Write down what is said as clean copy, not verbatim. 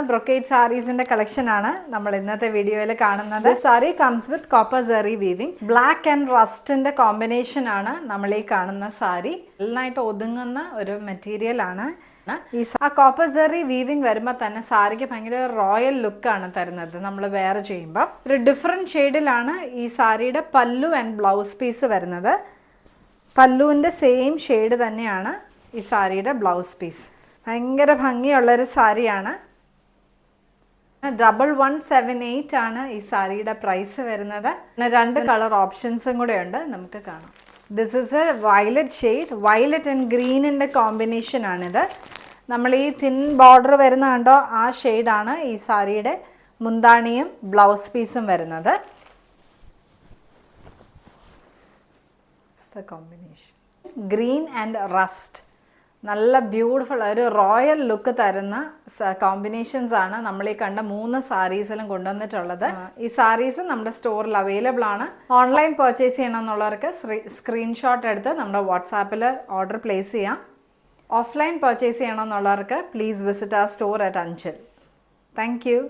Brocade sarees in the collection aana nammal innathe video il കാണുന്നത്. This saree comes with copper zari weaving. Black and rust in the combination aana nammal ee കാണുന്ന saree. നന്നായിട്ട് ഒതുങ്ങുന്ന ഒരു material ആണ്. ഈ copper സെറി weaving വരുമ്പോൾ തന്നെ സാരിക്ക് ഭയങ്കര റോയൽ ലുക്കാണ് തരുന്നത്. നമ്മൾ വെയർ ചെയ്യുമ്പോൾ ഒരു ഡിഫറെൻറ്റ് ഷെയ്ഡിലാണ് ഈ സാരിയുടെ പല്ലു ആൻഡ് ബ്ലൗസ് പീസ് വരുന്നത്. പല്ലുവിൻ്റെ സെയിം ഷെയ്ഡ് തന്നെയാണ് ഈ സാരിയുടെ ബ്ലൗസ് പീസ്. ഭയങ്കര ഭംഗിയുള്ളൊരു സാരിയാണ്. 1178 ആണ് ഈ സാരിയുടെ പ്രൈസ് വരുന്നത്. പിന്നെ 2 കളർ ഓപ്ഷൻസും കൂടെ ഉണ്ട്, നമുക്ക് കാണാം. This is a violet shade. Violet and green in the combination ആണിത്. നമ്മൾ ഈ തിൻ ബോർഡർ വരുന്ന കണ്ടോ, ആ ഷെയ്ഡാണ് ഈ സാരിയുടെ മുന്താണിയും ബ്ലൗസ് പീസും വരുന്നത്. കോമ്പിനേഷൻ ഗ്രീൻ ആൻഡ് റസ്റ്റ്, നല്ല ബ്യൂട്ടിഫുൾ ഒരു റോയൽ ലുക്ക് തരുന്ന കോമ്പിനേഷൻസ് ആണ് നമ്മൾ ഈ കണ്ട 3 സാരീസിലും കൊണ്ടുവന്നിട്ടുള്ളത്. ഈ സാരീസ് നമ്മുടെ സ്റ്റോറിൽ അവൈലബിൾ ആണ്. ഓൺലൈൻ പർച്ചേസ് ചെയ്യണമെന്നുള്ളവർക്ക് സ്ക്രീൻഷോട്ട് എടുത്ത് നമ്മുടെ വാട്സാപ്പിൽ ഓർഡർ പ്ലേസ് ചെയ്യാം. ഓഫ്ലൈൻ പർച്ചേസ് ചെയ്യണമെന്നുള്ളവർക്ക് please visit our store at Anchal. Thank U.